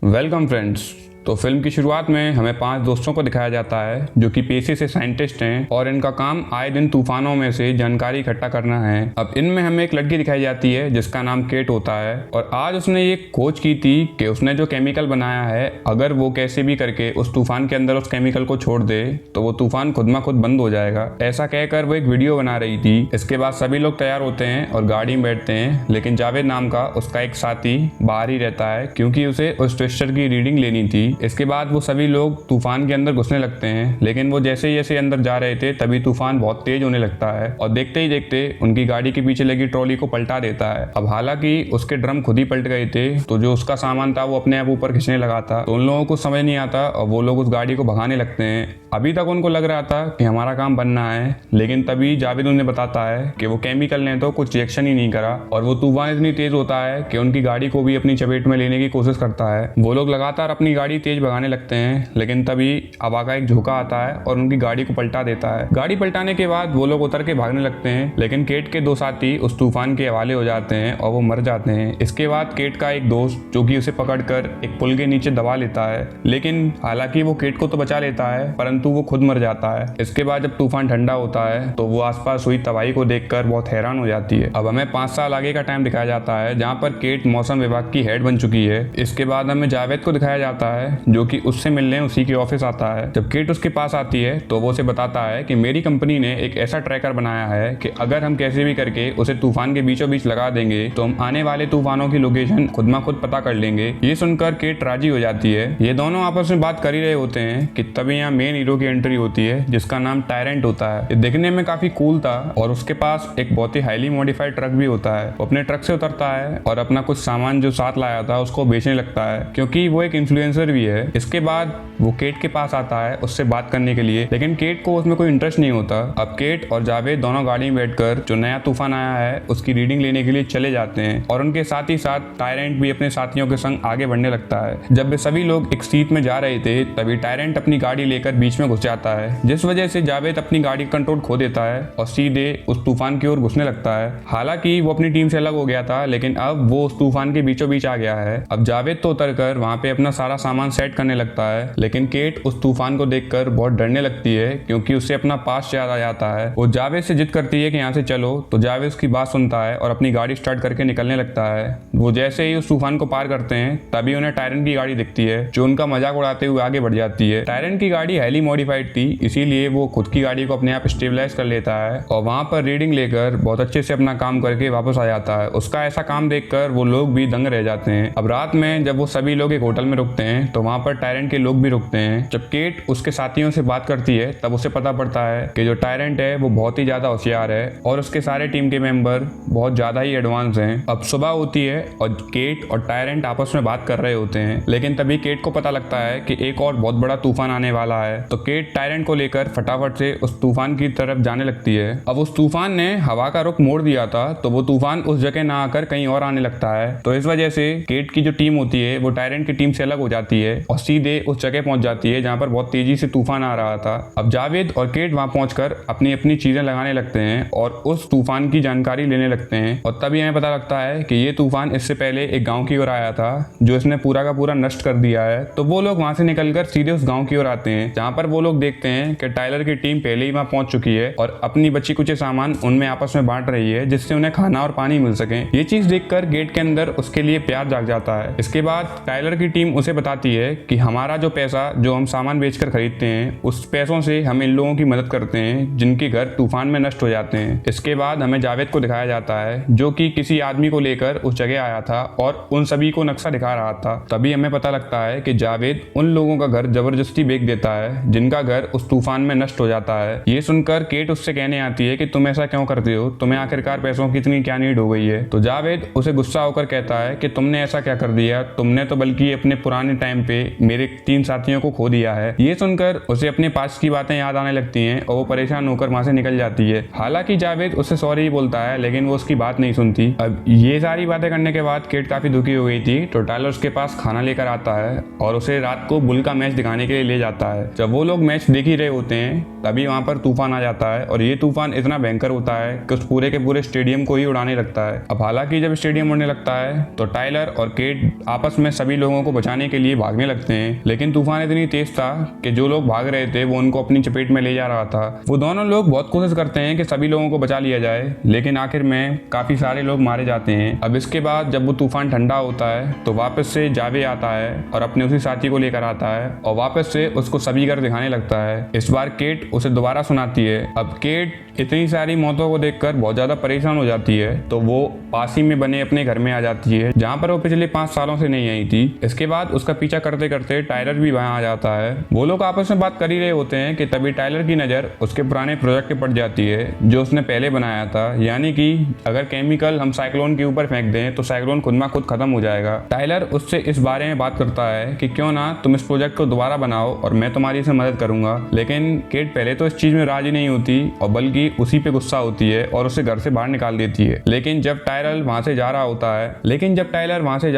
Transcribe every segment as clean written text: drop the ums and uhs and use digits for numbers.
Welcome friends. तो film की शुरुआत में हमें 5 दोस्तों को दिखाया जाता है जो कि पेशे से साइंटिस्ट हैं और इनका काम आए दिन तूफानों में से जानकारी इकट्ठा करना है। अब इनमें हमें एक लड़की दिखाई जाती है जिसका नाम केट होता है और आज उसने ये खोज की थी कि उसने जो केमिकल बनाया है अगर वो कैसे भी करके उस तूफान के अंदर उस केमिकल को छोड़ दे तो वो तूफान खुद ब खुद बंद हो जाएगा। ऐसा कहकर वो एक वीडियो बना रही थी। इसके बाद सभी लोग तैयार होते हैं और गाड़ी में बैठते हैं, लेकिन जावेद नाम का उसका एक साथी बाहर ही रहता है क्योंकि उसे उस ट्विस्टर की रीडिंग लेनी थी। इसके बाद वो सभी लोग तूफान के अंदर घुसने लगते हैं, लेकिन वो जैसे जैसे अंदर जा रहे थे तभी तूफान बहुत तेज होने लगता है और देखते ही देखते उनकी गाड़ी के पीछे लगी ट्रॉली को पलटा देता है। अब हालांकि उसके ड्रम खुद ही पलट गए थे तो जो उसका सामान था वो अपने आप ऊपर खींचने लगा था, तो उन लोगों को समझ नहीं आता और वो लोग उस गाड़ी को भगाने लगते हैं। अभी तक उनको लग रहा था कि हमारा काम बनना है, लेकिन तभी जावेद उन्हें बताता है कि वो केमिकल ने तो कुछ रिएक्शन ही नहीं करा और वो तूफान इतनी तेज होता है कि उनकी गाड़ी को भी अपनी चपेट में लेने की कोशिश करता है। वो लोग लगातार अपनी गाड़ी तेज भगाने लगते हैं, लेकिन तभी हवा का एक झोंका आता है और उनकी गाड़ी को पलटा देता है। गाड़ी पलटाने के बाद वो लोग उतर के भागने लगते हैं, लेकिन केट के 2 साथी उस तूफान के हवाले हो जाते हैं और वो मर जाते हैं। इसके बाद केट का एक दोस्त जो कि उसे पकड़कर एक पुल के नीचे दबा लेता है, लेकिन हालांकि वो केट को तो बचा लेता है परंतु वो खुद मर जाता है। इसके बाद जब तूफान ठंडा होता है तो वो आसपास हुई तबाही को देखकर बहुत हैरान हो जाती है। अब हमें 5 साल आगे का टाइम दिखाया जाता है जहाँ पर केट मौसम विभाग की हेड बन चुकी है। इसके बाद हमें जावेद को दिखाया जाता है जो कि उससे मिलने उसी के ऑफिस आता है। जब केट उसके पास आती है तो वो उसे बताता है कि मेरी कंपनी ने एक ऐसा ट्रैकर बनाया है कि अगर हम कैसे भी करके उसे तूफान के बीचों बीच लगा देंगे तो हम आने वाले तूफानों की लोकेशन खुद ब खुद पता कर लेंगे। ये सुनकर केट राजी हो जाती है। ये दोनों आपस में बात कर ही रहे होते हैं कि तभी यहाँ मेन हीरो की एंट्री होती है जिसका नाम टायरेंट होता है। ये देखने में काफी कूल था और उसके पास एक बहुत ही हाईली मॉडिफाइड ट्रक भी होता है। वो अपने ट्रक से उतरता है और अपना कुछ सामान जो साथ लाया था उसको बेचने लगता है क्योंकि वो एक इन्फ्लुएंसर भी है। इसके बाद वो केट के पास आता है उससे बात करने के लिए, लेकिन केट को उसमें कोई इंटरेस्ट नहीं होता। अब केट और जावेद दोनों गाड़ी में बैठकर जो नया तूफान आया है उसकी रीडिंग लेने के लिए चले जाते हैं और उनके साथ ही साथ टायरेंट भी अपने साथियों के संग आगे बढ़ने लगता है। जब वे सभी लोग एक सीट में जा रहे थे तभी टायरेंट अपनी गाड़ी लेकर बीच में घुस जाता है, जिस वजह से जावेद अपनी गाड़ी का कंट्रोल खो देता है और सीधे उस तूफान की ओर घुसने लगता है। हालांकि वो अपनी टीम से अलग हो गया था, लेकिन अब वो उस तूफान के बीचों बीच आ गया है। अब जावेद तो उतरकर वहां पे अपना सारा सामान सेट करने लगता है, लेकिन केट उस तूफान को देखकर बहुत डरने लगती है क्योंकि उसे अपना पास्ट याद आ जाता है। वो जावेद से जिद करती है कि यहाँ से चलो, तो जावेद उसकी बात सुनता है और अपनी गाड़ी स्टार्ट करके निकलने लगता है। वो जैसे ही उस तूफान को पार करते हैं तभी उन्हें टायरेंट की गाड़ी दिखती है जो उनका मजाक उड़ाते हुए आगे बढ़ जाती है। टायरेंट की गाड़ी हाईली मॉडिफाइड थी, इसीलिए वो खुद की गाड़ी को अपने आप स्टेबलाइज कर लेता है और वहां पर रीडिंग लेकर बहुत अच्छे से अपना काम करके वापस आ जाता है। उसका ऐसा काम देखकर वो लोग भी दंग रह जाते हैं। अब रात में जब वो सभी लोग एक होटल में रुकते हैं तो वहां पर टायरेंट के लोग भी रुकते हैं। जब केट उसके साथियों से बात करती है तब उसे पता पड़ता है कि जो टायरेंट है वो बहुत ही ज्यादा होशियार है और उसके सारे टीम के मेंबर बहुत ज्यादा ही एडवांस हैं। अब सुबह होती है और केट और टायरेंट आपस में बात कर रहे होते हैं, लेकिन तभी केट को पता लगता है कि एक और बहुत बड़ा तूफान आने वाला है। तो केट टायरेंट को लेकर फटाफट से उस तूफान की तरफ जाने लगती है। अब उस तूफान ने हवा का रुख मोड़ दिया था तो वो तूफान उस जगह ना आकर कहीं और आने लगता है, तो इस वजह से केट की जो टीम होती है वो टायरेंट की टीम से अलग हो जाती है और सीधे उस जगह पहुंच जाती है जहां पर बहुत तेजी से तूफान आ रहा था। अब जावेद और केट वहां पहुंचकर अपनी अपनी चीजें लगाने लगते हैं और उस तूफान की जानकारी लेने लगते हैं और तभी हमें पता लगता है कि ये तूफान इससे पहले एक गांव की ओर आया था जो इसने पूरा का पूरा नष्ट कर दिया है। तो वो लोग वहां से निकलकर सीधे उस गांव की ओर आते हैं जहां पर वो लोग देखते हैं कि टायलर की टीम पहले ही वहां पहुंच चुकी है और अपनी बची कुछ सामान उनमें आपस में बांट रही है जिससे उन्हें खाना और पानी मिल सके। ये चीज देखकर गेट के अंदर उसके लिए प्यार जाग जाता है। इसके बाद टायलर की टीम उसे बताती है कि हमारा जो पैसा जो हम सामान बेचकर खरीदते हैं उस पैसों से हम इन लोगों की मदद करते हैं जिनके घर तूफान में नष्ट हो जाते हैं। इसके बाद हमें जावेद को दिखाया जाता है जो कि किसी आदमी को लेकर उस जगह आया था और उन सभी को नक्शा दिखा रहा था। तभी हमें पता लगता है कि जावेद उन लोगों का घर जबरदस्ती बेच देता है जिनका घर उस तूफान में नष्ट हो जाता है। ये सुनकर केट उससे कहने आती है कि तुम ऐसा क्यों करते हो, तुम्हें आखिरकार पैसों की इतनी क्या नीड हो गई है। तो जावेद उसे गुस्सा होकर कहता है कि तुमने ऐसा क्या कर दिया, तुमने तो बल्कि अपने पुराने टाइम पे मेरे 3 साथियों को खो दिया है। ये सुनकर उसे अपने पास की बातें याद आने लगती हैं और वो परेशान होकर वहां से निकल जाती है। हालांकि जावेद उससे सॉरी बोलता है, लेकिन वो उसकी बात नहीं सुनती। अब ये सारी बातें करने के बाद केट काफी दुखी हो गई थी, तो टाइलर उसके पास खाना लेकर आता है और उसे रात को बुल का मैच दिखाने के लिए ले जाता है। जब वो लोग मैच देख ही रहे होते हैं तभी वहां पर तूफान आ जाता है और ये तूफान इतना भयंकर होता है कि उस पूरे के पूरे स्टेडियम को ही उड़ाने लगता है। अब हालांकि जब स्टेडियम उड़ने लगता है तो टाइलर और केट आपस में सभी लोगों को बचाने के लिए भागने लगते हैं, लेकिन तूफान इतनी तेज था कि जो लोग भाग रहे थे वो उनको अपनी चपेट में ले जा रहा था। वो दोनों लोग बहुत कोशिश करते हैं कि सभी लोगों को बचा लिया जाए, लेकिन आखिर में काफी सारे लोग मारे जाते हैं। अब इसके बाद जब वो तूफान ठंडा होता है तो वापस से जावे आता है और अपने उसी साथी को लेकर आता है और वापस से उसको सभी घर दिखाने लगता है। इस बार केट उसे दोबारा सुनाती है। अब केट इतनी सारी मौतों को देखकर बहुत ज्यादा परेशान हो जाती है, तो वो पास ही में बने अपने घर में आ जाती है जहाँ पर वो पिछले 5 सालों से नहीं आई थी। इसके बाद उसका पीछा करते करते टाइलर भी वहाँ आ जाता है। वो लोग आपस में बात कर ही रहे होते हैं कि तभी टाइलर की नज़र उसके पुराने प्रोजेक्ट पे पड़ जाती है जो उसने पहले बनाया था, यानी कि अगर केमिकल हम साइक्लोन के ऊपर फेंक दें तो साइक्लोन खुद में खुद खत्म हो जाएगा। टाइलर उससे इस बारे में बात करता है कि क्यों ना तुम इस प्रोजेक्ट को दोबारा बनाओ और मैं तुम्हारी इसमें मदद करूंगा, लेकिन केट पहले तो इस चीज में राजी नहीं होती और बल्कि उसी पे गुस्सा होती है और उसे घर से बाहर निकाल देती है। लेकिन जब टाइलर वहां से जा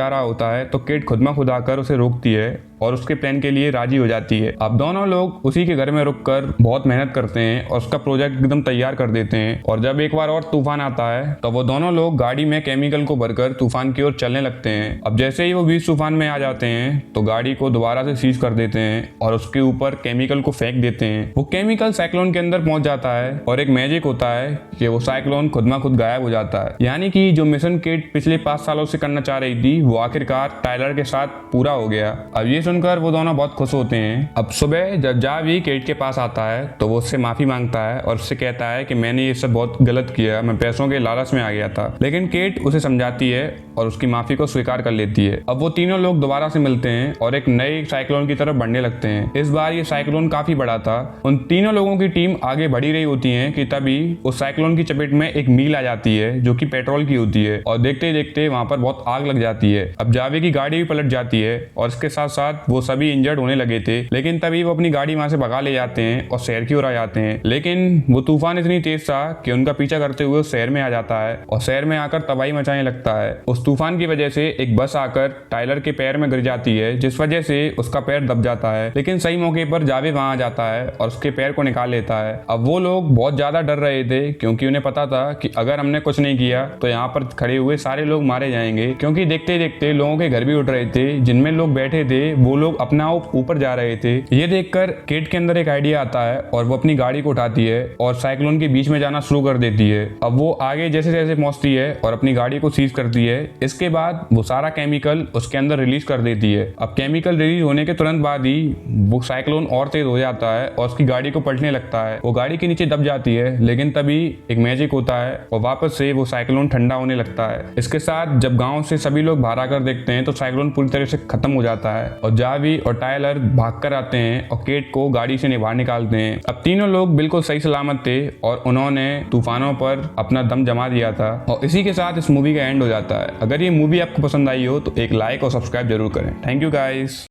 रहा होता है तो केट खुद में खुद आकर उसे रोकती है और उसके प्लान के लिए राजी हो जाती है। अब दोनों लोग उसी के घर में रुककर बहुत मेहनत करते हैं और उसका प्रोजेक्ट एकदम तैयार कर देते हैं। और जब एक बार और तूफान आता है तो वो दोनों लोग गाड़ी में केमिकल को भरकर तूफान की ओर चलने लगते हैं। अब जैसे ही वो बीच तूफान में आ जाते हैं तो गाड़ी को दोबारा से सीज कर देते हैं और उसके ऊपर केमिकल को फेंक देते हैं। वो केमिकल साइक्लोन के अंदर पहुंच जाता है और एक मैजिक होता है कि वो साइक्लोन खुद में खुद गायब हो जाता है, यानी कि जो मिशन केट पिछले 5 सालों से करना चाह रही थी वो आखिरकार टाइलर के साथ पूरा हो गया। अब ये सुनकर वो दोनों बहुत खुश होते हैं। अब सुबह जब जावी केट के पास आता है तो वो उससे माफी मांगता है और उससे कहता है कि मैंने ये सब बहुत गलत किया, मैं पैसों के लालच में आ गया था। लेकिन केट उसे समझाती है और उसकी माफी को स्वीकार कर लेती है। अब वो तीनों लोग दोबारा से मिलते हैं और एक नए साइक्लोन की तरफ बढ़ने लगते हैं। इस बार ये साइक्लोन काफी बड़ा था। उन तीनों लोगों की टीम आगे बढ़ी रही होती है कि तभी उस साइक्लोन की चपेट में एक मील आ जाती है जो कि पेट्रोल की होती है और देखते देखते वहां पर बहुत आग लग जाती है। अब जावे की गाड़ी भी पलट जाती है और इसके साथ साथ वो सभी इंजर्ड होने लगे थे, लेकिन तभी वो अपनी गाड़ी वहां से भगा ले जाते हैं और शहर की ओर आ जाते हैं। लेकिन वो तूफान इतनी तेज था कि उनका पीछा करते हुए उस शहर में आ जाता है और शहर में आकर तबाही मचाने लगता है। उस तूफान की वजह से एक बस आकर टाइलर के पैर में गिर जाती है, जिस वजह से उसका पैर दब जाता है। लेकिन सही मौके पर जावे वहां आ जाता है और उसके पैर को निकाल लेता है। अब वो लोग बहुत ज्यादा डर रहे थे क्योंकि उन्हें पता था कि अगर हमने कुछ नहीं किया तो यहाँ पर खड़े हुए सारे लोग मारे जाएंगे, क्योंकि देखते देखते लोगों के घर भी उठ रहे थे। जिनमें लोग बैठे थे वो लोग अपना ऊपर जा रहे थे। ये देखकर केट के अंदर एक आइडिया आता है और वो अपनी गाड़ी को उठाती है और साइक्लोन के बीच में जाना शुरू कर देती है। अब वो आगे जैसे जैसे पहुंचती है और अपनी गाड़ी को सीज करती है। इसके बाद वो सारा केमिकल उसके अंदर रिलीज कर देती है। अब केमिकल रिलीज होने के तुरंत बाद ही वो साइक्लोन और तेज हो जाता है और उसकी गाड़ी को पलटने लगता है। वो गाड़ी के नीचे दब जाती है, लेकिन तभी एक मैजिक होता है और वापस से वो साइक्लोन ठंडा होने लगता है। इसके साथ जब गांव से सभी लोग बाहर आकर देखते हैं तो साइक्लोन पूरी तरह से खत्म हो जाता है और जावी और टाइलर भागकर आते हैं और केट को गाड़ी से बाहर निकालते हैं। अब तीनों लोग बिल्कुल सही सलामत थे और उन्होंने तूफानों पर अपना दम जमा दिया था। और इसी के साथ इस मूवी का एंड हो जाता है। अगर ये मूवी आपको पसंद आई हो तो एक लाइक और सब्सक्राइब जरूर करें। Thank you guys.